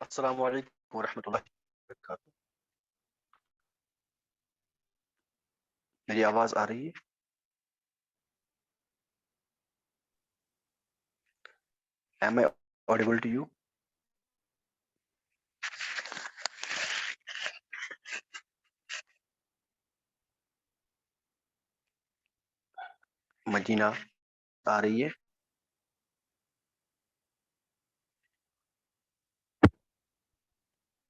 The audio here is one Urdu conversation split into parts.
السلام علیکم ورحمۃ اللہ وبرکاتہ. میری آواز آ رہی ہے؟ Am I audible to you? مدینہ آ رہی ہے؟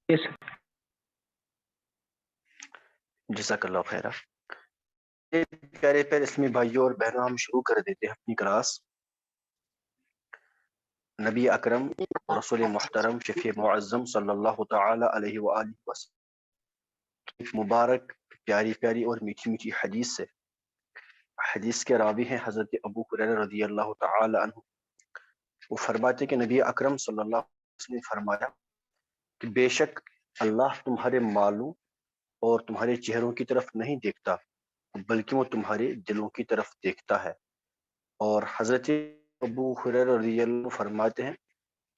Yes. جزاک اللہ خیرہ. پیارے پیارے اسلامی بھائیوں اور بہنوں، ہم شروع کر دیتے ہیں اپنی کلاس. نبی اکرم رسول محترم شفیع معظم صلی اللہ تعالی علیہ وآلہ وسلم مبارک پیاری پیاری اور میٹھی میٹھی حدیث سے. حدیث کے راوی ہیں حضرت ابو ہریرہ رضی اللہ تعالی عنہ. وہ فرماتے کہ نبی اکرم صلی اللہ علیہ وسلم نے فرمایا کہ بے شک اللہ تمہارے مالوں اور تمہارے چہروں کی طرف نہیں دیکھتا بلکہ وہ تمہارے دلوں کی طرف دیکھتا ہے. اور حضرت ابو ہریرہ رضی اللہ عنہ فرماتے ہیں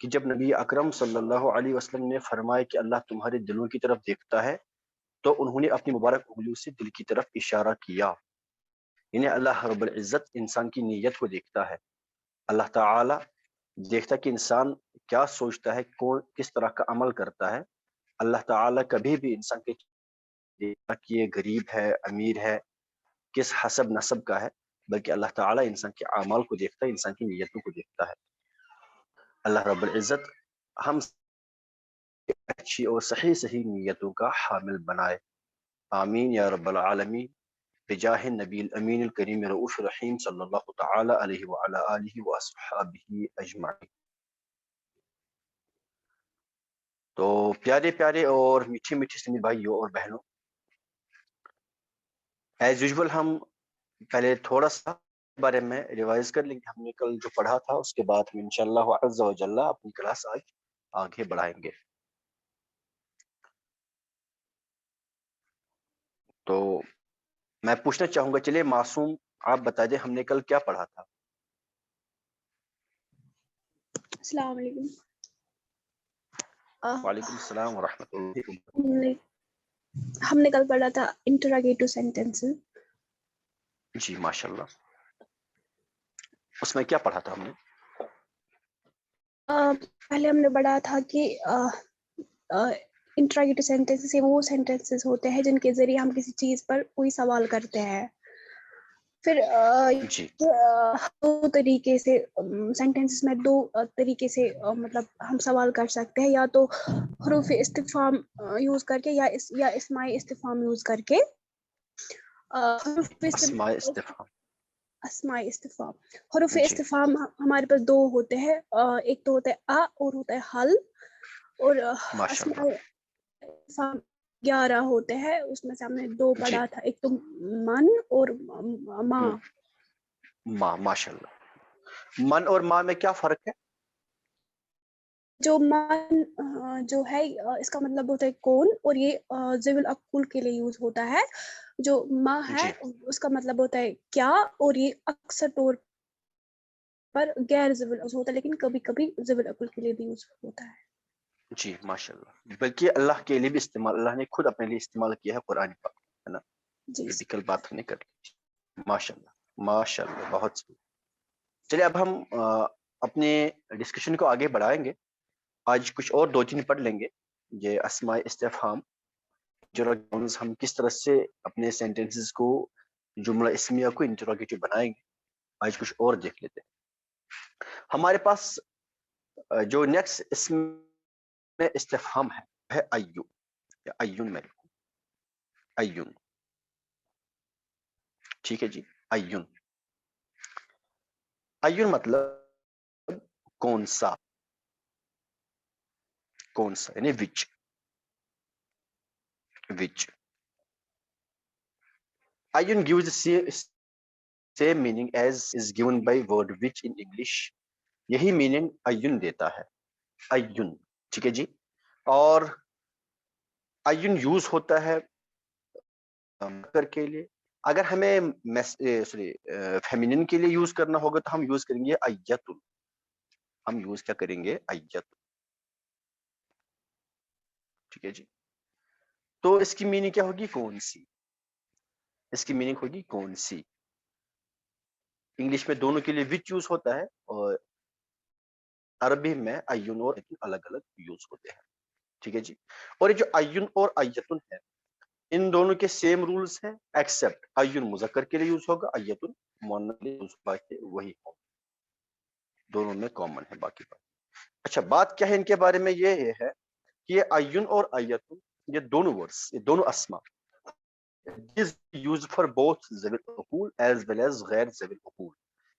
کہ جب نبی اکرم صلی اللہ علیہ وسلم نے فرمایا کہ اللہ تمہارے دلوں کی طرف دیکھتا ہے تو انہوں نے اپنی مبارک انگلیوں سے دل کی طرف اشارہ کیا. یعنی اللہ رب العزت انسان کی نیت کو دیکھتا ہے. اللہ تعالی دیکھتا کہ انسان کیا سوچتا ہے، کون کس طرح کا عمل کرتا ہے. اللہ تعالی کبھی بھی انسان کے دیکھتا کہ یہ غریب ہے، امیر ہے، کس حسب نسب کا ہے، بلکہ اللہ تعالی انسان کے اعمال کو دیکھتا ہے، انسان کی نیتوں کو دیکھتا ہے. اللہ رب العزت ہم اچھی اور صحیح نیتوں کا حامل بنائے. آمین یا رب العالمین. بجاہ نبی الامین الکریم رؤوف الرحیم صلی اللہ تعالی علیہ وعلی آلہ واصحابہ اجمعین. تو پیارے پیارے اور میٹھے میٹھے اسلامی بھائیوں اور بہنوں، ایز یوزول ہم پہلے تھوڑا سا بارے میں ریوائز کر لیں گے. ہم نے کل جو پڑھا تھا اس کے بعد ہم انشاءاللہ عز و جل اپنی کلاس آگے بڑھائیں گے. تو میں پوچھنا چاہوں گا، چلیے معصوم آپ بتا دیں ہم نے کل کیا پڑھا تھا؟ السلام علیکم. وعلیکم السلام ورحمۃ اللہ وبرکاتہ. ہم نے کل پڑھا تھا انٹراگیٹو سینٹینس. جی ماشاء اللہ. اس میں کیا پڑھا تھا ہم نے؟ پہلے ہم نے پڑھا تھا کہ انٹراگیٹو سینٹینس وہ سینٹینسز ہوتے ہیں جن کے ذریعے ہم کسی چیز پر کوئی سوال کرتے ہیں. پھر جی دو طریقے سے سینٹینسز میں دو طریقے سے مطلب ہم سوال کر سکتے ہیں، یا تو حروف استفہام یوز کر کے یا اسماء استفہام یوز کر کے. اسماء استفہام. اسماء استفہام حروف جی استفہام ہمارے پاس دو ہوتے ہیں، ایک تو ہوتا ہے اور ہوتا ہے حل. اور ماشاء اسماء اللہ. استفہام 11 ہوتے ہیں، اس میں سے ہم نے دو جی پڑھا تھا، ایک تو من اور ماں. ماں. ماشاء اللہ. من اور ماں میں کیا فرق ہے؟ جو من جو ہے اس کا مطلب ہوتا ہے کون، اور یہ ذوی العقول کے لیے یوز ہوتا ہے. جو ماں ہے جی اس کا مطلب ہوتا ہے کیا، اور یہ اکثر طور پر غیر ذوی العقول ہوتا ہے، لیکن کبھی کبھی ذوی العقول کے لیے بھی یوز ہوتا ہے. جی ماشاء اللہ. بلکہ اللہ کے لیے بھی استعمال، اللہ نے خود اپنے لیے استعمال کیا ہے قرآن پاک، ہے نا. جی یہ بھی کل بات ہم نے کر لی. ماشاء اللہ ماشاء اللہ، بہت صحیح. چلیے اب ہم اپنے ڈسکشن کو آگے بڑھائیں گے. آج کچھ اور دو تین پڑھ لیں گے. یہ اسماء استفہام ہم کس طرح سے اپنے سینٹینسز کو، جملہ اسمیہ کو انٹروگیٹو بنائیں گے. آج کچھ اور دیکھ لیتے ہیں. ہمارے پاس جو نیکسٹ اسم میں استفہام ہے ایو یا ایون میں لکھوں ایون. ٹھیک ہے جی. ایون. ایون مطلب کون سا، کون سا یعنی وچ. وچ. Even gives the same meaning as is given by word which in English. یہی میننگ ایون دیتا ہے. ایون. ٹھیک ہے جی. اور ایون یوز ہوتا ہے کر کے لیے. اگر ہمیں فیمینن کے لیے یوز کرنا ہوگا تو ہم یوز کریں گے ایتن. ہم یوز کیا کریں گے؟ ایتن. ٹھیک ہے جی. تو اس کی میننگ کیا ہوگی؟ کون سی. اس کی میننگ ہوگی کون سی. انگلش میں دونوں کے لیے وچ یوز ہوتا ہے اور عربی میں ایون اور الگ الگ یوز ہوتے ہیں. ٹھیک ہے جی. اور یہ جو ایون اور ایتن ہے ان دونوں کے سیم رولز ہیں ایکسپٹ ایون مذکر کے لیے یوز ہوگا، ایتن مؤنث کے لیے یوز ہوگا، وہی ہوگا، دونوں میں کامن ہے باقی بات. اچھا بات کیا ہے ان کے بارے میں؟ یہ ہے کہ یہ ایون اور ایتن یہ دونوں ورڈز، یہ دونوں اسما is used for both ذوی العقول as well as غیر ذوی العقول.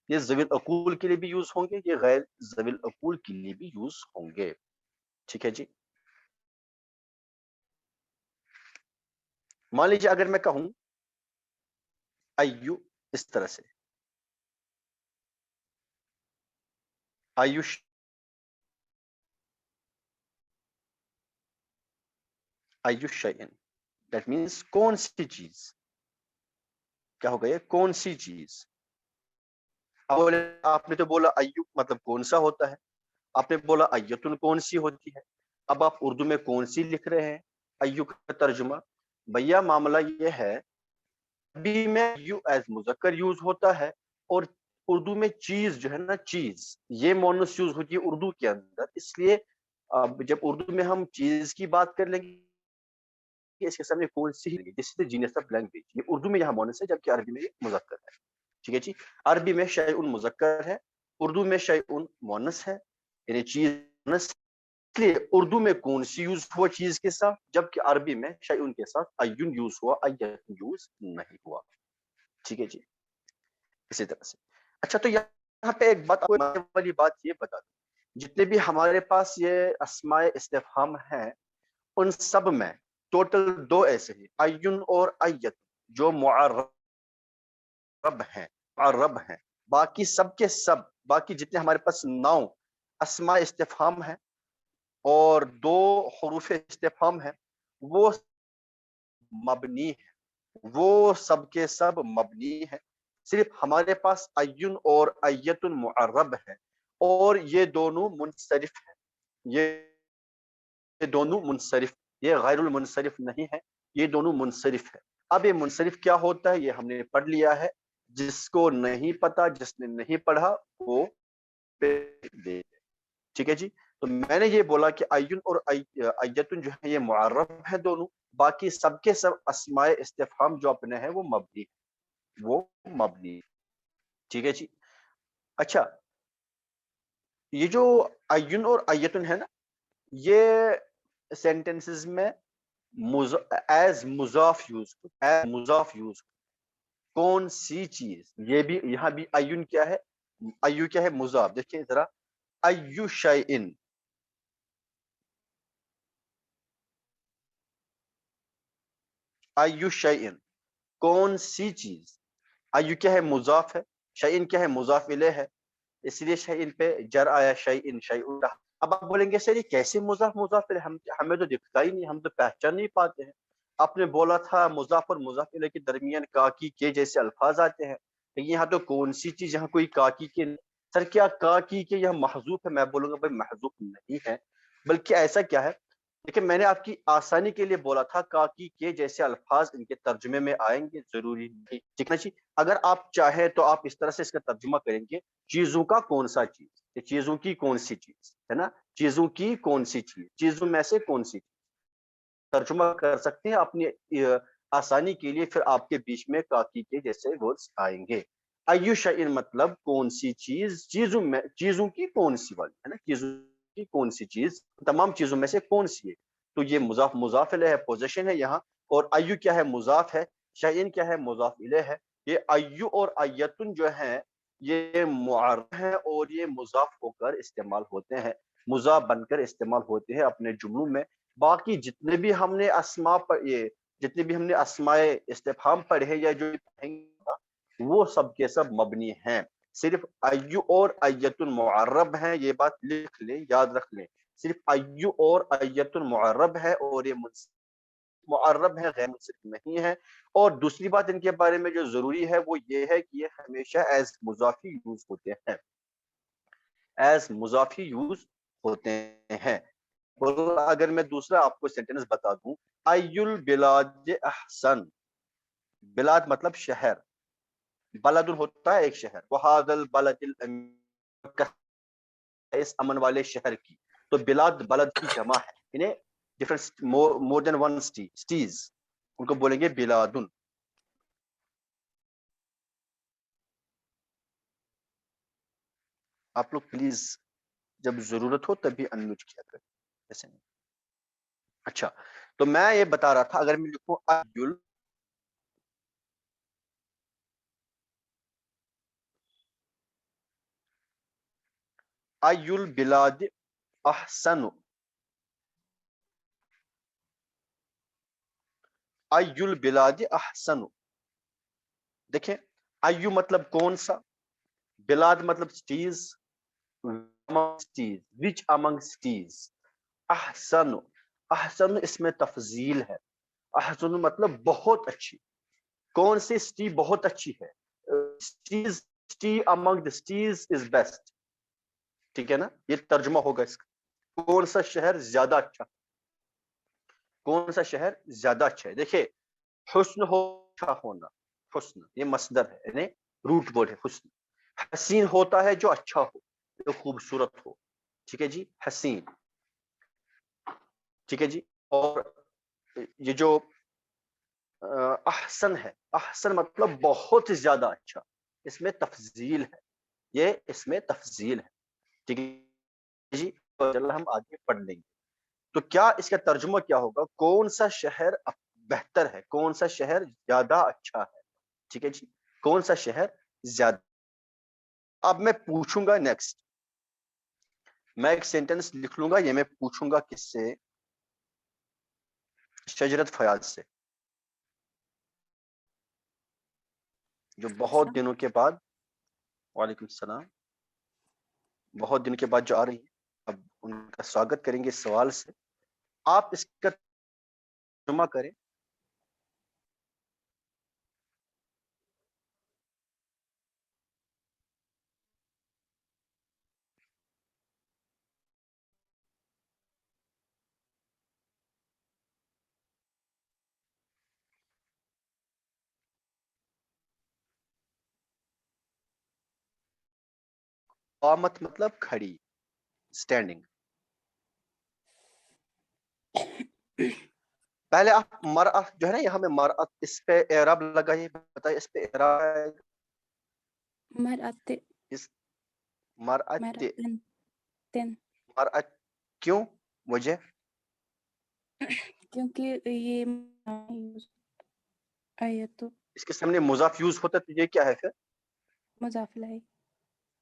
یہ ذوی العقول کے لیے بھی یوز ہوں گے، یہ غیر ذوی العقول کے لیے بھی یوز ہوں گے. ٹھیک ہے جی. مان لیجیے اگر میں کہوں ایو اس طرح سے، آیوش ایوش شیئن، دیٹ مینس کون سی چیز. کیا ہوگا یہ؟ کون سی چیز. آپ نے تو بولا ایو مطلب کون سا ہوتا ہے، آپ نے بولا ایتن کون سی ہوتی ہے. اب آپ اردو میں کون سی لکھ رہے ہیں ایو کا ترجمہ. بھیا معاملہ یہ ہے عربی میں ایو ایز مذکر یوز ہوتا ہے اور اردو میں چیز جو ہے نا، چیز یہ مؤنث یوز ہوتی ہے اردو کے اندر. اس لیے جب اردو میں ہم چیز کی بات کر لیں گے اس کے سامنے کون سی ہی جس سے جینس آف لینگویج، یہ اردو میں یہاں مؤنث ہے جبکہ عربی میں یہ مذکر ہے. ٹھیک ہے جی. عربی میں شیء مذکر ہے، اردو میں شیء مؤنث ہے، یعنی چیز مؤنث. اس لیے اردو میں کون سی یوز ہوا چیز کے ساتھ، جبکہ عربی میں شیء کے ساتھ ایون یوز ہوا، ایتن یوز نہیں ہوا. ٹھیک ہے جی. اسی طرح سے اچھا تو یہاں پہ ایک بات والی بات یہ بتا دوں، جتنے بھی ہمارے پاس یہ اسماء استفہام ہیں ان سب میں ٹوٹل دو ایسے ہیں ایون اور ایت جو معرب ہیں، معرب ہیں. باقی سب کے سب، باقی جتنے ہمارے پاس 9 اسماء استفہام ہیں اور 2 حروف استفہام ہیں وہ مبنی ہیں، وہ سب کے سب مبنی ہیں. صرف ہمارے پاس ایون اور ایتن معرب ہے اور یہ دونوں منصرف ہیں. یہ دونوں منصرف، یہ غیر المنصرف نہیں ہے، یہ دونوں منصرف ہے. اب یہ منصرف کیا ہوتا ہے یہ ہم نے پڑھ لیا ہے. جس کو نہیں پتا، جس نے نہیں پڑھا وہ دے. ٹھیک ہے جی. تو میں نے یہ بولا کہ ایون اور ایتن جو ہے یہ معرب ہے دونوں، باقی سب کے سب اسماء استفہام جو اپنے ہیں وہ مبنی، وہ مبنی. ٹھیک ہے جی. اچھا یہ جو ایون اور ایتن ہے نا، یہ سینٹنسز میں ایز مضاف یوز، ایز مضاف یوز. کون سی چیز، یہ بھی یہاں بھی ایون کیا ہے، ایو کیا ہے مضاف. دیکھیں ذرا ایو شیئن، ایو شیئن کون سی چیز. ایو کیا ہے مضاف ہے، شیئن کیا ہے مضاف الیہ ہے، اس لیے شیئن پہ جر آیا، شیئن شیئن. اب آپ بولیں گے سر یہ کیسے مضاف مضاف الیہ، ہمیں تو دکھتا ہی نہیں، ہم تو پہچان نہیں پاتے ہیں. آپ نے بولا تھا مضاف اور مضاف الیہ کے درمیان کاکی کے جیسے الفاظ آتے ہیں، لیکن یہاں تو کون سی چیز، یہاں کوئی کاکی کے. سر کیا کاکی کے یہاں محذوف ہے؟ میں بولوں گا بھائی محذوف نہیں ہے، بلکہ ایسا کیا ہے، لیکن میں نے آپ کی آسانی کے لیے بولا تھا کاکی کے جیسے الفاظ ان کے ترجمے میں آئیں گے، ضروری نہیں. ٹھیک ہے جی. اگر آپ چاہیں تو آپ اس طرح سے اس کا ترجمہ کریں گے، چیزوں کا کون سا چیز، چیزوں کی کون سی چیز ہے نا، چیزوں کی کون سی چیز، چیزوں میں سے کون سی چیز ترجمہ کر سکتے ہیں اپنی آسانی کے لیے. پھر آپ کے بیچ میں کاکی کے جیسے ورڈز آئیں گے. ایو شیئن مطلب کون سی چیز، چیزوں میں، چیزوں کی کون سی والی ہے نا، چیزوں کی کون سی چیز، تمام چیزوں میں سے کون سی ہے. تو یہ مضاف مضاف الیہ ہے، پوزیشن ہے یہاں. اور ایو کیا ہے مضاف ہے، شیئن کیا ہے مضاف الیہ ہے. یہ ایو اور ایتن جو ہیں یہ معرب ہیں اور یہ مضاف ہو کر استعمال ہوتے ہیں، مضاف بن کر استعمال ہوتے ہیں اپنے جملوں میں. باقی جتنے بھی ہم نے اسماء پر یہ جتنے بھی ہم نے اسماء استفہام پڑھے یا جو پڑھیں گے وہ سب کے سب مبنی ہیں. صرف ایو اور ایتن معرب ہیں، یہ بات لکھ لیں، یاد رکھ لیں. صرف ایو اور ایتن معرب ہے اور یہ معرب ہے، غیر منصرف نہیں ہے. اور دوسری بات ان کے بارے میں جو ضروری ہے وہ یہ ہے کہ یہ ہمیشہ ایز مضافی یوز ہوتے ہیں، ایز مضافی یوز ہوتے ہیں. اگر میں دوسرا آپ کو سینٹینس بتا دوں، ای البلاد احسن، بلاد مطلب شہر، بلد ہوتا ہے ایک شہر، وہذا البلد اس امن والے شہر کی، تو بلاد بلد کی جمع ہے، یعنی ڈفرنٹ مور دین ون سٹیز، ان کو بولیں گے بلادن. آپ لوگ پلیز جب ضرورت ہو تبھی انمیوٹ کیا کریں، ایسے نہیں. اچھا، تو میں یہ بتا رہا تھا اگر میں لکھوں ای البلاد احسن، ای البلاد احسن، دیکھیں ایو مطلب کون سا، بلاد مطلب سٹیز، وچ امنگ سٹیز، احسن، احسن اس میں تفضیل ہے، احسن مطلب بہت اچھی، کون سی سٹی بہت اچھی ہے، city Umang the cities is best، ٹھیک ہے نا، یہ ترجمہ ہوگا اس کا، کون سا شہر زیادہ اچھا، کون سا شہر زیادہ اچھا ہے. دیکھیں حسن ہو، اچھا ہونا، حسن یہ مصدر ہے، یعنی روٹ ورڈ ہے حسن. حسین ہوتا ہے جو اچھا ہو، جو خوبصورت ہو، ٹھیک ہے جی، حسین، ٹھیک ہے جی. اور یہ جو احسن ہے، احسن مطلب بہت زیادہ اچھا، اس میں تفضیل ہے، یہ اس میں تفضیل ہے، ٹھیک ہے جی. چلو ہم آگے پڑھ لیں گے. تو کیا اس کا ترجمہ کیا ہوگا، کون سا شہر بہتر ہے، کون سا شہر زیادہ اچھا ہے، ٹھیک ہے جی، کون سا شہر زیادہ. اب میں پوچھوں گا نیکسٹ، میں ایک سینٹنس لکھ لوں گا، یہ میں پوچھوں گا کس سے، شجرت فیاض سے، جو بہت دنوں کے بعد، وعلیکم السلام، بہت دنوں کے بعد جو آ رہی ہیں، اب ان کا سواگت کریں گے اس سوال سے. آپ اس کا ترجمہ کریں. قامت مطلب کھڑی، اسٹینڈنگ. پہلے آپ مرأت جو ہے نا، یہاں میں مرأت، اس پہ اعراب لگائیے، بتائیے اس پہ اعراب. مرأت، اس مرأت، تن، مرأت کیوں، وجہ، کیونکہ یہ آیت اس کے سامنے مضاف یوز ہوتا ہے تو یہ کیا ہے پھر، مضاف الیہ.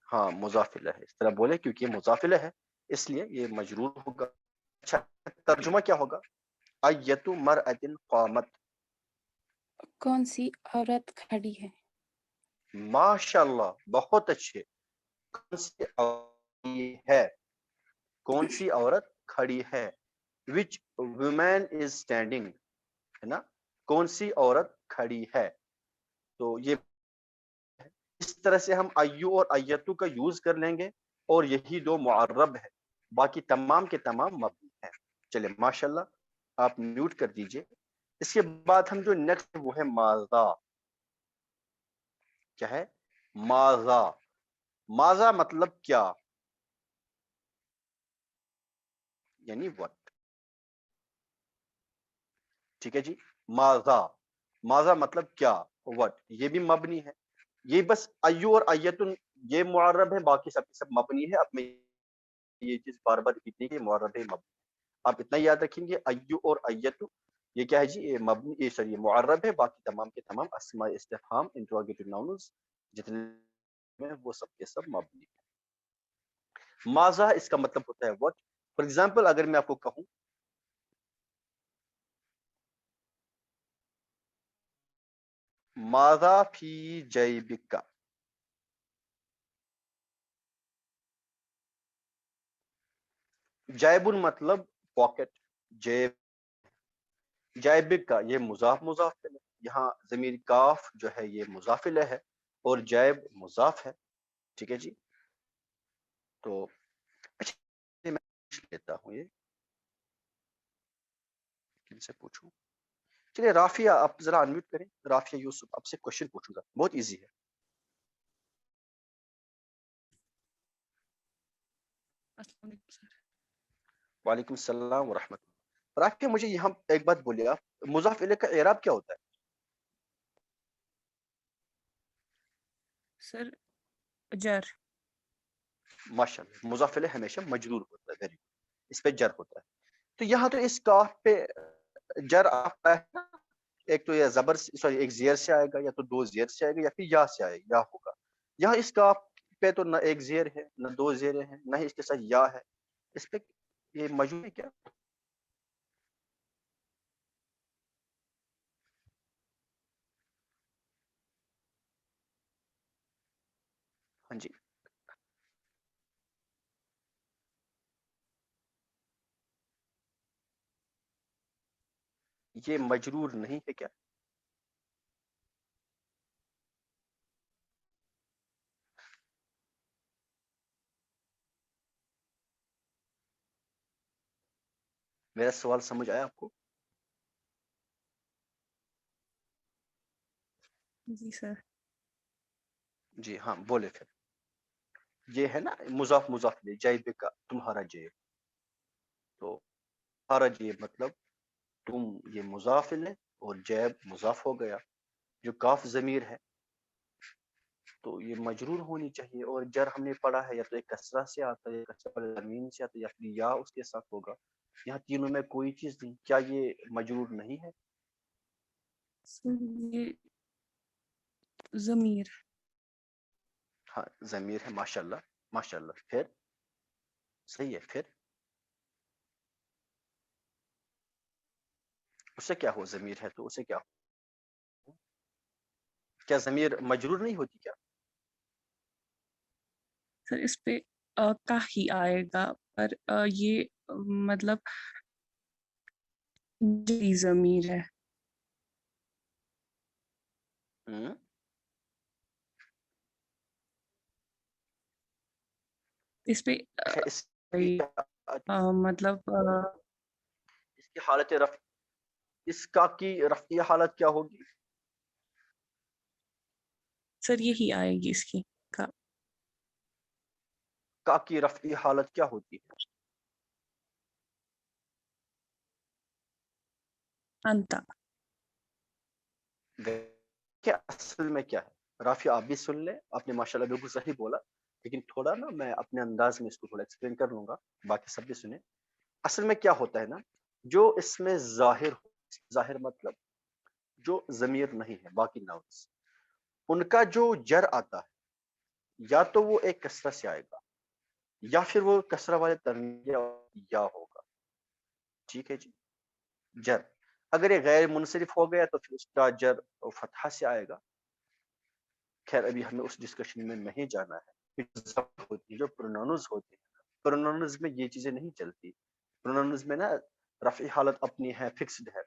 ہاں مضاف الیہ ہے، اس طرح بولے کیونکہ یہ مضاف الیہ ہے اس لیے یہ مجرور ہوگا. اچھا ترجمہ کیا ہوگا، ایت مرأت قامت، کون سی عورت کھڑی ہے، ماشاء اللہ بہت اچھے، کون سی عورت ہے، کون سی عورت کھڑی ہے، which woman is standing، ہے نا، کون سی عورت کھڑی ہے. تو یہ اس طرح سے ہم ایو اور ایتو کا یوز کر لیں گے، اور یہی دو معرب ہے، باقی تمام کے تمام مبنی ہیں. چلے ماشاءاللہ، آپ میوٹ کر دیجئے. اس کے بعد ہم جو نیکسٹ وہ ہے ماذا. کیا ہے، ماذا، ماذا مطلب کیا، یعنی what، ٹھیک ہے جی. ماذا، ماذا مطلب کیا، what، یہ بھی مبنی ہے. یہ بس ایو اور ایتن یہ معرب ہے، باقی سب سب مبنی ہے. اب میں یہ چیز بار بار اتنی کہ معرب ہے مبنی، آپ اتنا یاد رکھیں گے، ایو اور ایتو یہ کیا ہے جی، یہ مبنی، یہ سوری معرب ہے، باقی تمام کے تمام اسماء استفہام انٹروگیٹو ناؤنز جتنے میں وہ سب کے سب مبنی ہے. ماذا اس کا مطلب ہوتا ہے what. فار ایگزامپل اگر میں آپ کو کہوں ماذا فی جیبک، جیبن مطلب پاکٹ، جیب، جیبک کا یہ مضاف مضاف ہے، یہاں ضمیر کاف جو ہے یہ مضاف الیہ ہے، اور جیب مضاف ہے، ٹھیک ہے جی. تو اچھا میں لیتا ہوں یہ کن سے پوچھوں؟ چلیے رافیہ آپ ذرا انمیوٹ کریں. رافیہ یوسف آپ سے کوشچن پوچھوں گا, بہت ایزی ہے. السلام علیکم سر. وعلیکم السلام ورحمۃ اللہ. رافیہ مجھے یہاں ایک بات بولیے, آپ مضاف الیہ کا اعراب کیا ہوتا ہے؟ سر جر. ماشاء اللہ, مضاف الیہ ہمیشہ مجرور ہوتا ہے, ویری گڈ, اس پہ جر ہوتا ہے. تو یہاں تو اس کاف پہ جر آتا ہے نا, ایک تو یہ زبر سوری ایک زیر سے آئے گا, یا تو دو زیر سے آئے گا, یا پھر یا سے آئے گا, یا ہوگا. یہاں اس کاف پہ تو نہ ایک زیر ہے نہ دو زیریں ہیں, نہ ہی اس کے ساتھ یا ہے. اس پہ یہ مجرور ہے کیا؟ ہاں جی, یہ مجرور نہیں ہے کیا؟ میرا سوال سمجھ آیا آپ کو؟ جی سر. جی ہاں بولے پھر. یہ ہے نا مضاف الیہ, جیب کا, تمہارا جیب. تو تمہارا جیب مطلب تم, یہ مضاف الیہ اور جیب مضاف ہو گیا. جو کاف ضمیر ہے تو یہ مجرور ہونی چاہیے, اور جر ہم نے پڑھا ہے یا تو ایک کسرہ سے آتا ہے, یا کسرہ والے تنوین سے آتا ہے, یا پھر یا اس کے ساتھ ہوگا. یہاں تینوں میں کوئی چیز نہیں. کیا یہ مجرور نہیں ہے؟ سر یہ ضمیر. ہاں ضمیر ہے, ماشاء اللہ ماشاء اللہ. پھر صحیح ہے. پھر اس سے کیا ہو, ضمیر ہے تو اسے کیا ہو؟ کیا ضمیر مجرور نہیں ہوتی کیا؟ سر اس پہ کا ہی آئے گا, پر یہ مطلب جی ضمیر ہے. ہوں, اس پہ اچھا اس کی مطلب اس کی حالت رفع, اس کا کی رفعی حالت کیا ہوگی؟ سر یہی آئے گی اس کی کا. کا کی رفعی حالت کیا ہوتی ہے؟ انتا. کیا اصل میں کیا ہے؟ رافیہ آپ بھی سن لیں, آپ نے ماشاءاللہ بالکل صحیح بولا, لیکن تھوڑا نا میں اپنے انداز میں اس کو تھوڑا ایکسپلین کر لوں گا, باقی سب بھی سنیں. اصل میں کیا ہوتا ہے نا, جو اس میں ظاہر ہو, ظاہر مطلب جو ضمیر نہیں ہے, باقی ناؤنس, ان کا جو جر آتا ہے یا تو وہ ایک کسرہ سے آئے گا, یا پھر وہ کسرہ والے تنوین یا ہوگا. ٹھیک ہے جی. جر اگر یہ غیر منصرف ہو گیا تو پھر اس کا جر فتحہ سے آئے گا. خیر ابھی ہمیں اس ڈسکشن میں نہیں جانا ہے. جو پروناؤنز ہوتے ہیں, پروناؤنز میں یہ چیزیں نہیں چلتی. پروناؤنز میں نا رفعی حالت اپنی ہے, فکسڈ ہے,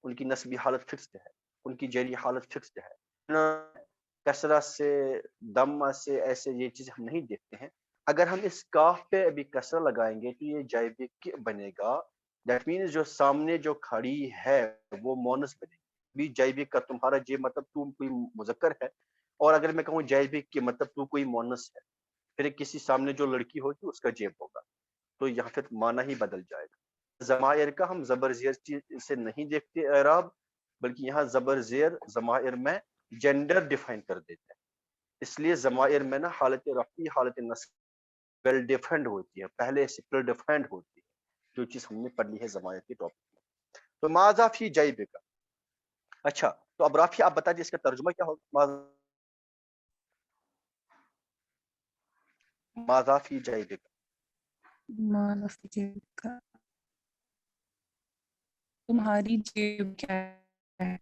ان کی نصبی حالت فکسڈ ہے, ان کی جری حالت فکسڈ ہے. کسرہ سے, دمہ سے, ایسے یہ چیزیں ہم نہیں دیکھتے ہیں. اگر ہم اس کاف پہ ابھی کسرہ لگائیں گے تو یہ جائبک بنے گا. دیٹ مینز جو سامنے جو کھڑی ہے وہ مونس بنے گی. بھی جائبک کا تمہارا جیب مطلب تم کوئی مذکر ہے, اور اگر میں کہوں جائبک کے مطلب تو کوئی مونس ہے, پھر کسی سامنے جو لڑکی ہوگی اس کا جیب ہوگا, تو یہاں پھر معنی ہی بدل جائے گا. ضمائر کا ہم زبر زیر سے نہیں دیکھتے اعراب, بلکہ یہاں زبر زیر ضمائر میں جینڈر ڈیفائن کر دیتے ہیں. اس لیے ضمائر میں نا حالت رفعی حالت نصب ویل ڈیفائنڈ ہوتی ہے, پہلے سے ویل ڈیفائنڈ ہوتی ہے, جو چیز ہم نے پڑھ لی ہے ضمائر کے ٹاپک میں. تو ماذا فی جیبک. اچھا تو اب رافی آپ بتا دیجیے اس کا ترجمہ کیا ہوگا؟ ماذا فی جیبک. تمہاری جیب کیا ہے؟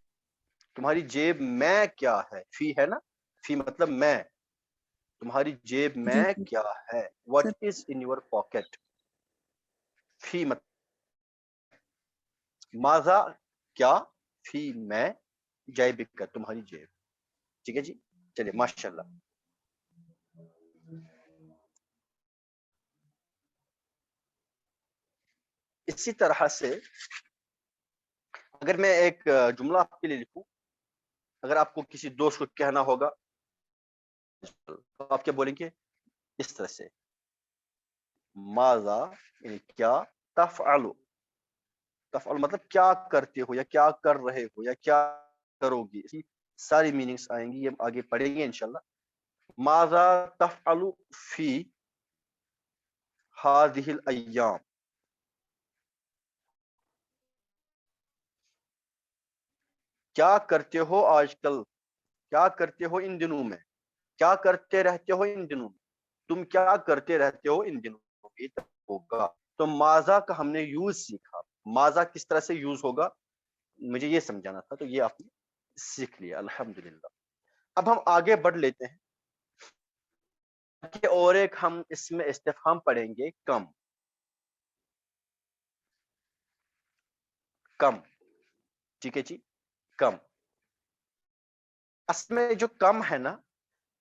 تمہاری جیب میں کیا ہے, فی ہے نا, فی مطلب میں, تمہاری جیب جی میں جی کیا ہے, sir. What is in your pocket. فی مطلب ماذا کیا, فی میں, جیبک کا تمہاری جیب. ٹھیک ہے جی, چلیے ماشاء اللہ. اسی طرح سے اگر میں ایک جملہ آپ کے لیے لکھوں، اگر آپ کو کسی دوست کو کہنا ہوگا تو آپ کیا بولیں گے؟ اس طرح سے، ماذا یعنی کیا، تفعلو، تفعل مطلب کیا کرتے ہو یا کیا کر رہے ہو یا کیا کرو گی، اسی ساری میننگز آئیں گی، یہ آگے پڑھیں گے انشاءاللہ. ماذا تفعل فی هذه الايام، کیا کرتے ہو آج کل، کیا کرتے ہو ان دنوں میں، کیا کرتے رہتے ہو ان دنوں میں، تم کیا کرتے رہتے ہو ان دنوں میں، یہ ہوگا. تو ماذا کا ہم نے یوز سیکھا، ماذا کس طرح سے یوز ہوگا مجھے یہ سمجھانا تھا، تو یہ آپ نے سیکھ لیا الحمدللہ. اب ہم آگے بڑھ لیتے ہیں کہ اور ایک ہم اس میں استفہام پڑھیں گے، کم. کم، ٹھیک ہے جی، کم. اصل میں جو کم ہے نا،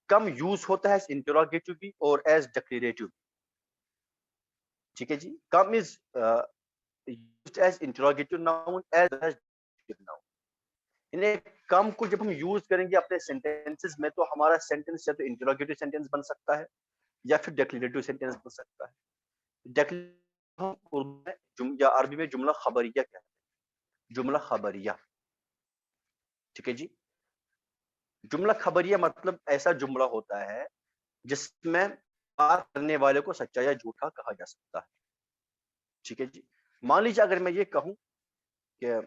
کم یوز ہوتا ہے ایز انٹروگیٹو بھی اور ایز ڈکلیریٹو بھی. ٹھیک ہے جی، کم از used as interrogative noun as well as descriptive noun. یعنی کم کو جب ہم یوز کریں گے اپنے سینٹینسز میں تو ہمارا سینٹینس یا تو انٹروگیٹو سینٹینس بن سکتا ہے یا پھر ڈیکلیریٹو سینٹینس بن سکتا ہے. اردو میں یا عربی میں جملہ خبریہ کہتے ہیں، جملہ خبریہ. ٹھیک ہے جی، جملہ خبریہ مطلب ایسا جملہ ہوتا ہے جس میں بات کرنے والے کو سچا یا جھوٹا کہا جا سکتا ہے. ٹھیک ہے جی، مان لیجیے اگر میں یہ کہوں کہ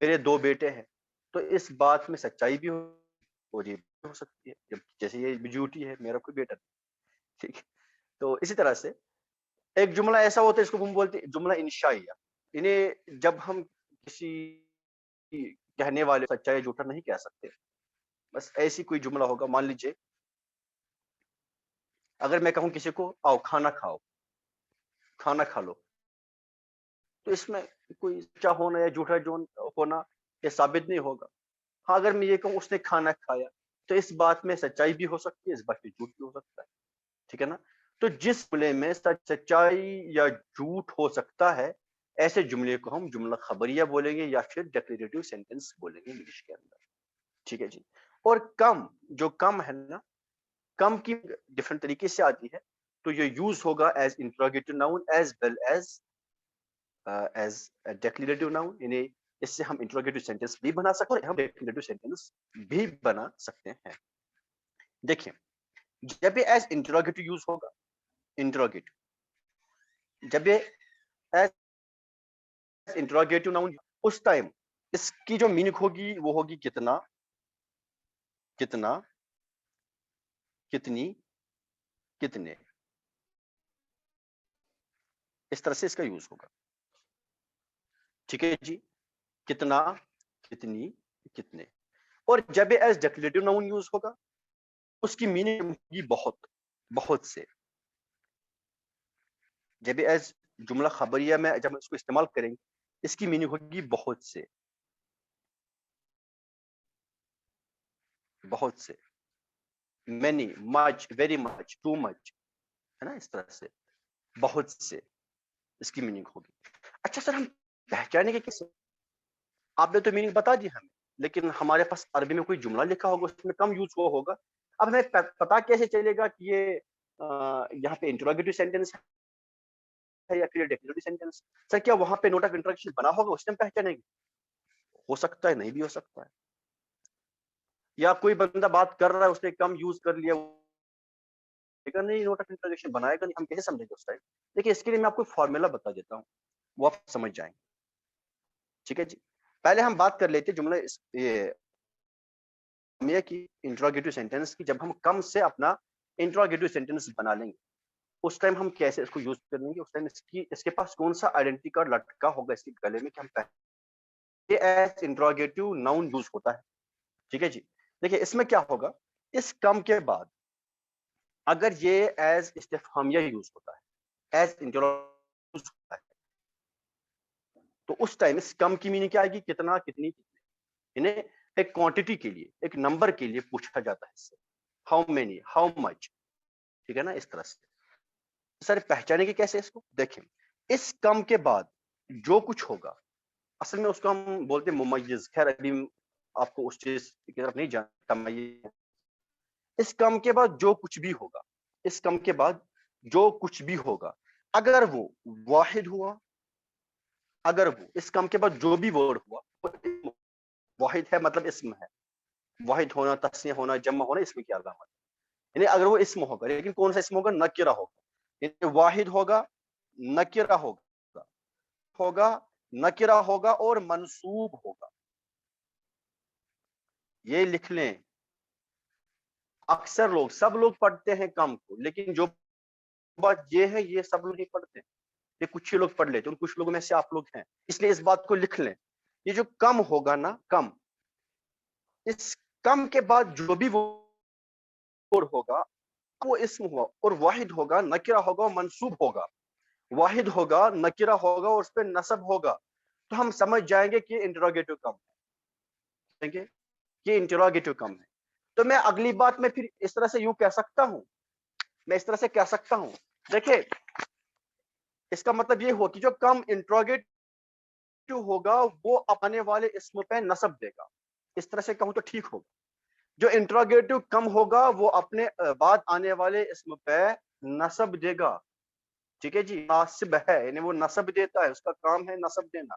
میرے 2 بیٹے ہیں تو اس بات میں سچائی بھی ہو سکتی ہے، جیسے یہ جھوٹی ہے، میرا کوئی بیٹا نہیں. ٹھیک ہے، تو اسی طرح سے ایک جملہ ایسا ہوتا ہے اس کو ہم بولتے ہیں جملہ انشائیہ. یعنی جب ہم کسی کہنے والے سچا یا جھوٹا نہیں کہہ سکتے، بس ایسی کوئی جملہ ہوگا. مان لیجیے اگر میں کہوں کسی کو آؤ کھانا کھاؤ، کھانا کھا لو، تو اس میں کوئی سچا ہونا یا جھوٹا ہونا یہ ثابت نہیں ہوگا. ہاں اگر میں یہ کہوں اس نے کھانا کھایا تو اس بات میں سچائی بھی ہو سکتی ہے، اس بات میں جھوٹ بھی ہو سکتا ہے. ٹھیک ہے نا، تو جس جملے میں سچائی یا جھوٹ ہو سکتا ہے ایسے جملے کو ہم جملہ خبریہ بولیں گے یا پھر ڈیکلیریٹو سینٹینس بولیں گے انگلش کے اندر. ٹھیک ہے جی، اور کم، جو کم ہے نا، کم کی ڈفرنٹ طریقے سے آتی ہے، تو یہ یوز ہوگا as interrogative noun as well as declarative noun. یعنی اس سے ہم انٹروگیٹو سینٹینس بھی بنا سکتے ہیں، ہم ڈیکلیریٹو سینٹینس بھی بنا سکتے ہیں. دیکھیں جب یہ ایز انٹروگیٹو یوز ہوگا، انٹروگیٹو جب یہ ایز انٹروگیٹو ناؤن، اس ٹائم اس کی جو میننگ ہوگی وہ ہوگی کتنا، کتنا، کتنی، کتنے. اس طرح سے اس کا یوز ہوگا. ٹھیک ہے جی، کتنا، کتنی، کتنے. اور جب یہ ایز ڈیکلیریٹو ناؤن یوز ہوگا اس کی میننگ ہوگی بہت، بہت سے. جب یہ ایز جملہ خبریہ میں جب اس کو استعمال کریں گے اس کی میننگ ہوگی بہت سے، بہت سے، مینی، مچ، ویری مچ، ٹو مچ، ہے نا، اس طرح سے بہت سے اس کی میننگ ہوگی. اچھا سر، ہم پہچانے کے کیسے؟ آپ نے تو میننگ بتا دی ہمیں، لیکن ہمارے پاس عربی میں کوئی جملہ لکھا ہوگا اس میں کم یوز ہوا ہوگا. اب ہمیں پتا کیسے چلے گا کہ یہ یہاں پہ انٹروگیٹو سینٹینس ہے یا پھر ڈیکلیریٹو سینٹینس؟ سر کیا وہاں پہ نوٹ آف انٹروگیشن بنا ہوگا اس ٹائم پہچانیں گے؟ ہو سکتا ہے، نہیں بھی ہو سکتا ہے. یا کوئی بندہ بات کر رہا ہے اس نے کم یوز کر لیا، نہیں نوٹ آف انٹروگیشن بنائے گا نہیں، ہم کیسے سمجھیں گے اس ٹائم؟ دیکھیے اس کے لیے میں آپ کو فارمولا بتا دیتا ہوں، وہ آپ سمجھ جائیں گے. ٹھیک ہے جی، پہلے ہم بات کر لیتے جملہ کی انٹروگیٹو سینٹینس کی. جب ہم کم سے اپنا انٹروگیٹو سینٹینس بنا لیں گے اس ٹائم ہم کیسے اس کو یوز کر لیں گے؟ اس ٹائم اس کے پاس کون سا آئیڈینٹی کارڈ لٹکا ہوگا اس کے گلے میں کہ ہم یہ ایز انٹروگیٹو ناؤن یوز ہوتا ہے. ٹھیک ہے جی، دیکھیے اس میں کیا ہوگا، اس کم کے بعد اگر یہ ایز استفہامیہ یوز ہوتا ہے، ایز انٹروگیٹو یوز ہوتا ہے، تو اس ٹائم اس کم کی میننگ کیا آئے گی؟ کتنا، کتنی، کتنے. یعنی ایک کوانٹٹی کے لیے، ایک نمبر کے لیے پوچھا جاتا ہے اس سے، ہاؤ مینی، ہاؤ مچ. ٹھیک ہے نا، اس طرح سے. سر پہچانے کے کیسے اس کو؟ دیکھیں اس کم کے بعد جو کچھ ہوگا اصل میں اس کو ہم بولتے ہیں ممیز. خیر ابھی آپ کو اس چیز کی طرف نہیں جانتا میں. اس کم کے بعد جو کچھ بھی ہوگا, اس کم کے بعد جو کچھ بھی ہوگا, اگر وہ واحد ہوا, اگر وہ اس کم کے بعد جو بھی ورڈ ہوا, واحد ہے مطلب اسم ہے, واحد ہونا, تسنیہ ہونا, جمع ہونا اسم کی علامت, یعنی اگر وہ اسم ہوگا, لیکن کون سا اسم ہوگا؟ نکرہ ہوگا, یعنی واحد ہوگا, نکرہ ہوگا, نکرہ ہوگا اور منصوب ہوگا. یہ لکھ لیں. اکثر لوگ, سب لوگ پڑھتے ہیں کم کو, لیکن جو بات یہ ہے یہ سب لوگ نہیں پڑھتے, یہ کچھ ہی لوگ پڑھ لیتے, ان کچھ لوگوں میں سے آپ لوگ ہیں, اس لیے اس بات کو لکھ لیں. یہ جو کم ہوگا نا, کم, اس کم کے بعد جو بھی ورڈ ہوگا وہ اسم ہوا اور واحد ہوگا, نکرہ ہوگا اور منصوب ہوگا. واحد ہوگا, نکرہ ہوگا اور اس پہ نصب ہوگا, تو ہم سمجھ جائیں گے کہ انٹروگیٹو کم ہے, کہ انٹروگیٹو کم ہے. تو میں اگلی بات میں پھر اس طرح سے یوں کہہ سکتا ہوں, میں اس طرح سے کہہ سکتا ہوں, دیکھیں اس کا مطلب یہ ہو کہ جو کم انٹروگیٹو ہوگا وہ آنے والے اسم پہ نصب دے گا. اس طرح سے کہوں تو ٹھیک ہوگا. جو انٹروگیٹو کم ہوگا وہ اپنے بعد آنے والے اسم پہ نصب دے گا. ٹھیک ہے جی, ناصب ہے یعنی وہ نصب دیتا ہے, اس کا کام ہے نصب دینا.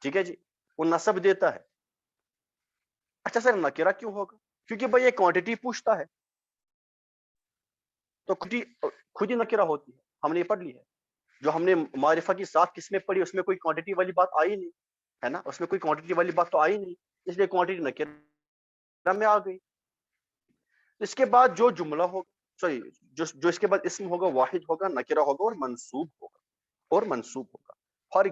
ٹھیک ہے جی, وہ نصب دیتا ہے. اچھا سر نکرہ کیوں ہوگا؟ کیونکہ بھائی یہ کوانٹٹی پوچھتا ہے, تو خود ہی نکرہ ہوتی ہے. ہم نے پڑھ لی ہے, جو ہم نے معرفہ کی 7 قسمیں پڑھی اس میں کوئی کوانٹٹی والی بات آئی نہیں ہے نا, اس میں کوئی کوانٹٹی والی بات تو آئی نہیں, اس لیے کوانٹٹی نکرہ میں آ گئی. اس کے بعد جو جملہ ہوگا, سوری جو اس کے بعد اسم ہوگا, واحد ہوگا, نکرہ ہوگا اور منصوب ہوگا, اور منصوب ہوگا. فار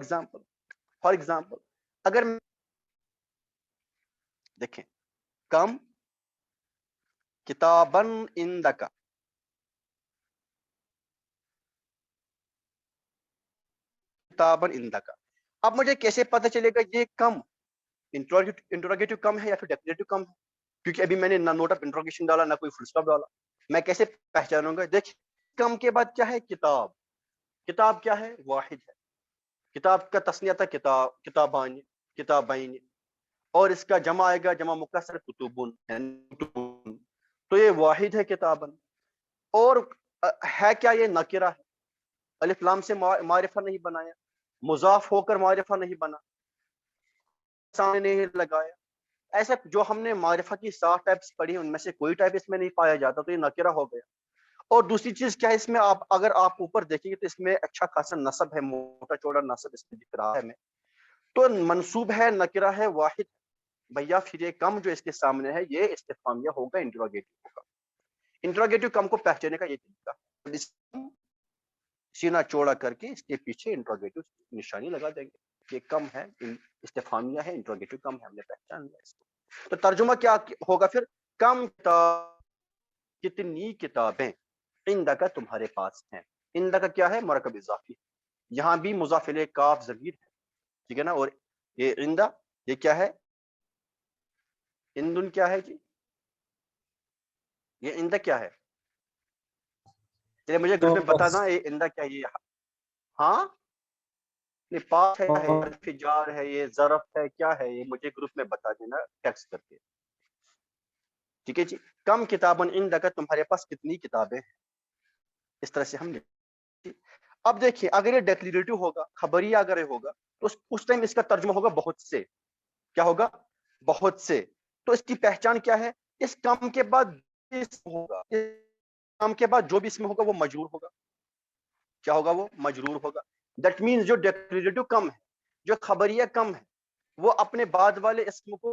ایگزامپل اگر دیکھیں کم کتابن عندک, کتابن عندک, اب مجھے کیسے پتہ چلے گا یہ کم انٹروگیٹو کم ہے یا پھر ڈیفینیٹو کم ہے؟ کیونکہ ابھی میں نے نہ نوٹ آف انٹروگیشن ڈالا, نہ کوئی فل اسٹاپ ڈالا. میں کیسے پہچانوں گا؟ دیکھ کم کے بعد کیا ہے؟ کتاب. کتاب کیا ہے؟ واحد ہے. کتاب کا تسنیہ تھا کتاب, کتابان, کتابین, اور اس کا جمع آئے گا جمع مکسر کتبن, تو یہ واحد ہے کتابن. اور ہے کیا؟ یہ نکرہ ہے, الف لام سے معرفہ نہیں بنایا, مضاف ہو کر معرفہ نہیں بنا, سامنے نہیں لگایا. ایسا جو ہم نے معرفہ کی 7 ٹائپس پڑھی ان میں سے کوئی ٹائپ اس میں نہیں پایا جاتا, تو یہ نکرہ ہو گیا. اور دوسری چیز کیا ہے اس میں, آپ اگر آپ اوپر دیکھیں گے تو اس میں اچھا خاصا نصب ہے, موٹا چوڑا نصب اس میں دکھ رہا ہے. تو منصوب ہے, نکرہ ہے, واحد بھیا, پھر یہ کم جو اس کے سامنے ہے یہ استفہامیہ ہوگا, انٹروگیٹو ہوگا. انٹروگیٹو کم کو پہچانے کا یہ طریقہ, سینہ چوڑا کر کے اس کے پیچھے انٹروگیٹو نشانی لگا دیں گے. یہ کم ہے, استفہامیہ ہے, انٹروگیٹو کم ہے, ہم نے پہچان لیا اس کو. تو ترجمہ کیا ہوگا پھر؟ کم کتنی کتابیں عندک تمہارے پاس ہیں. عندک کیا ہے؟ مرکب اضافی, یہاں بھی مضاف الیہ کاف ضمیر ہے, ٹھیک ہے نا. اور یہ عندہ, یہ کیا ہے؟ عندن کیا ہے جی؟ یہ عندہ کیا ہے؟ چلے مجھے گروپ میں بتا نا, یہ عندہ کیا ہے؟ یہ ہاں نہیں, پاس ہے, حرف جار ہے, یہ ظرف ہے, کیا ہے یہ؟ مجھے گروپ میں بتا دینا ٹیکسٹ کر کے. ٹھیک ہے جی, کم کتابن عندک تمہارے پاس کتنی کتابیں ہیں, اس طرح سے ہم نے. اب دیکھیے اگر یہ ڈیکلیریٹو ہوگا, خبریہ اگر یہ ہوگا, تو اس ٹائم اس کا ترجمہ ہوگا بہت سے. کیا ہوگا؟ بہت سے. تو اس کی پہچان کیا ہے؟ اس کم کے بعد اسم ہوگا, کم کے بعد جو بھی اسم ہوگا وہ مجرور ہوگا. کیا ہوگا؟ وہ مجرور ہوگا. دیٹ مینس جو ڈیکلیریٹو کم ہے, جو خبریہ کم ہے, وہ اپنے بعد والے اسم کو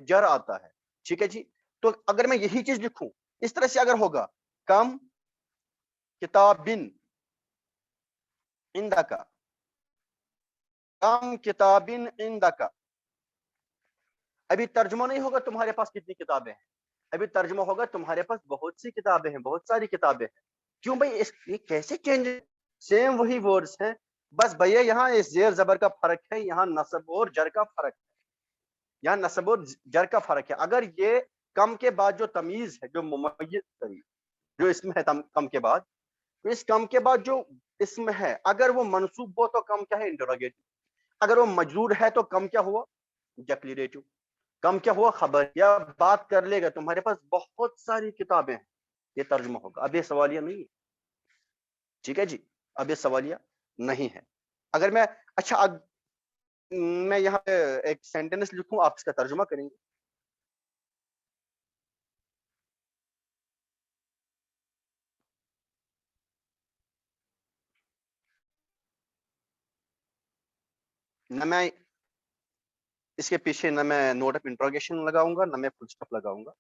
جر آتا ہے. ٹھیک ہے جی. تو اگر میں یہی چیز لکھوں اس طرح سے, اگر ہوگا کم کتابن عندک, کم کتابن عندک, ابھی ترجمہ نہیں ہوگا تمہارے پاس کتنی کتابیں ہیں, ابھی ترجمہ ہوگا تمہارے پاس بہت سی کتابیں ہیں, بہت ساری کتابیں ہیں. کیوں بھائی؟ یہ کیسے چینج؟ سیم وہی ورڈز ہیں, بس بھیا یہاں اس زیر زبر کا فرق ہے, یہاں نصب اور جر کا فرق ہے, یہاں نصب اور جر کا فرق ہے. اگر یہ کم کے بعد جو تمیز ہے, جو ممیز جو اسم ہے کم کے بعد, تو اس کم کے بعد جو اسم ہے اگر وہ منصوب ہو تو کم کیا ہے؟ انٹروگیٹو. اگر وہ مجرور ہے تو کم کیا ہوا؟ ڈیکلیریٹو. کم کیا ہوا؟ خبر. یا بات کر لے گا تمہارے پاس بہت ساری کتابیں ہیں، یہ ترجمہ ہوگا. اب یہ سوالیہ نہیں ہے. ٹھیک ہے جی، اب یہ سوالیہ نہیں ہے. اگر میں اچھا میں یہاں پہ ایک سینٹینس لکھوں، آپ اس کا ترجمہ کریں گے. نہ میں اس کے پیچھے نہ میں نوٹ آف انٹروگیشن لگاؤں گا، نہ میں فل اسٹاپ لگاؤں گا.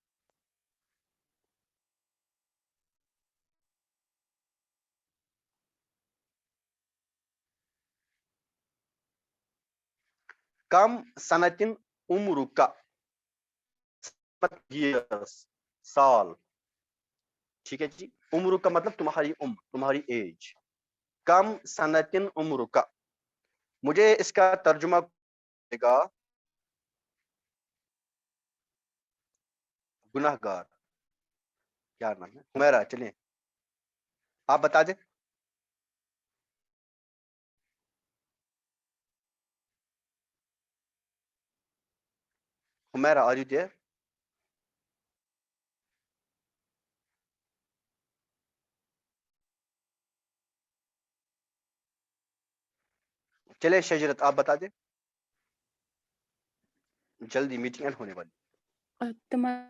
کم سنتن عمرک، سال. ٹھیک ہے جی، عمر کا مطلب تمہاری عمر، تمہاری ایج. کم سنتن عمرک، مجھے اس کا ترجمہ گا گناہ گار. کیا نام ہے؟ حمیرہ. چلیں آپ بتا دیں. Humaira are you there? چلے شجرت آپ بتا دیں جلدی، میٹنگ اینڈ ہونے والی. تمہارا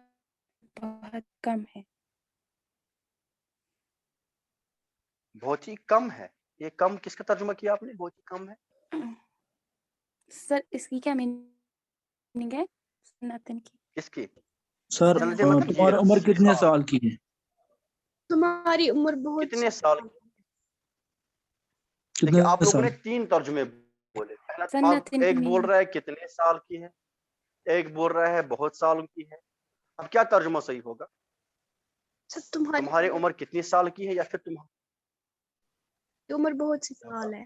بہت کم ہے. بہت ہی کم ہے. یہ کم کس کا ترجمہ کیا آپ نے؟ بہت ہی کم ہے. سر اس کی کیا میننگ ہے سنتن کی؟ کس کی؟ سر سنتن مطلب تمہاری عمر years، کتنے سال. سال کی ہے؟ تمہاری عمر بہت کتنے سال؟ دیکھیں کتنے آپ لوگوں نے سال؟ 3 ترجمے بولے. پہلا آپ سنتن ایک کی بول meaning. رہا ہے کتنے سال کی ہے، ایک بول رہا ہے بہت سال کی ہے. اب کیا ترجمہ صحیح ہوگا؟ سب تمہاری تمہاری عمر کتنی سال کی ہے، یا پھر تمہاری عمر بہت سی سال ہے.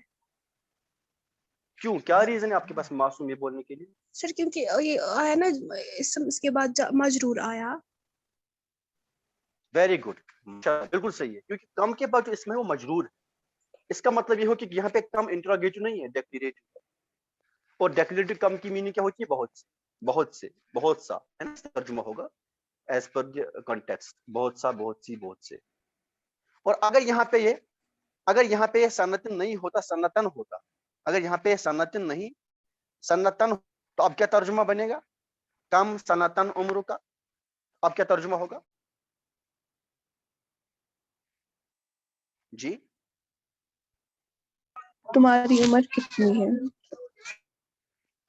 کیوں، کیا ریزن ہے آپ کے پاس معصوم یہ بولنے کے لیے؟ سر کیونکہ یہ آیا نا اس کے بعد مجرور آیا. ویری گڈ، بالکل صحیح ہے. کیونکہ کم کے بعد جو اس میں وہ مجرور ہے، اس کا مطلب یہ ہو کہ یہاں پہ کم انٹروگیٹو نہیں ہے، ڈیکلیریٹو. اور ڈیکلیریٹو کم کی میننگ کیا ہوتی ہے؟ بہت سے، بہت سے، بہت سا ہے نا. ترجمہ ہوگا ایز پر دی کانٹیکسٹ، بہت سا، بہت سی، بہت سے. اور اگر یہاں پہ یہ سنتن نہیں ہوتا، سنتن ہوتا. اگر یہاں پہ سنتن نہیں، سنتن، تو اب کیا ترجمہ بنے گا؟ کم سنتن عمر کا. اب کیا ترجمہ ہوگا جی؟ تمہاری عمر کتنی ہے؟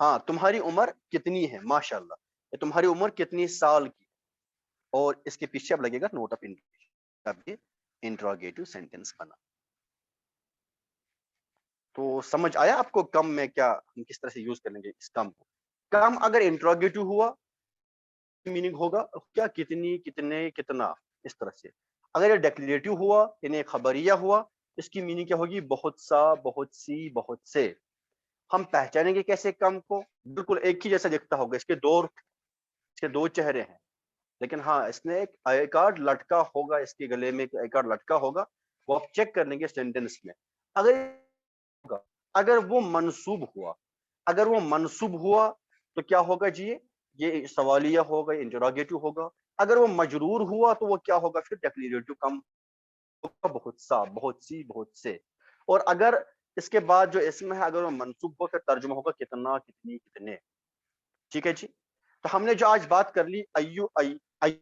ہاں، تمہاری عمر کتنی ہے. ماشاء اللہ، تمہاری عمر کتنی سال کی. اور اس کے پیچھے اب لگے گا نوٹ آف انٹروگیشن. اب یہ انٹروگیٹو سینٹینس بنا. تو سمجھ آیا آپ کو کم میں کیا، ہم کس طرح سے یوز کریں گے اس کم کو؟ کم اگر انٹروگیٹو ہوا میننگ ہوگا کیا؟ کتنی، کتنے، کتنا، اس طرح سے. اگر یہ ڈیکلیریٹو ہوا یعنی خبریہ ہوا، اس کی میننگ کیا ہوگی؟ بہت سا، بہت سی، بہت سے. ہم پہچانیں گے کیسے کم کو؟ بالکل ایک ہی جیسا دکھتا ہوگا. اس کے دو چہرے ہیں، لیکن ہاں اس نے ایک آئی کارڈ لٹکا ہوگا، اس کے گلے میں ایک آئی کارڈ لٹکا ہوگا. وہ آپ چیک کر لیں گے سینٹینس میں. اگر وہ منصوب ہوا تو کیا ہوگا جی؟ یہ سوالیہ ہوگا، انٹروگیٹو ہوگا. اگر وہ مجرور ہوا تو وہ کیا ہوگا پھر؟ ڈیکلیریٹو کم ہوگا، بہت سا، بہت سی، بہت سے. اور اگر اس کے بعد جو اسم ہے اگر وہ منصوب ہو پھر ترجمہ ہوگا کتنا، کتنی، کتنے. ٹھیک ہے جی. تو ہم نے جو آج بات کر لی کے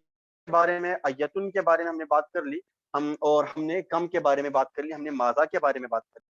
بارے میں، ایتن کے بارے میں ہم نے بات کر لی، اور ہم نے کم کے بارے میں بات کر لی، ہم نے ماذا کے بارے میں بات کر لی.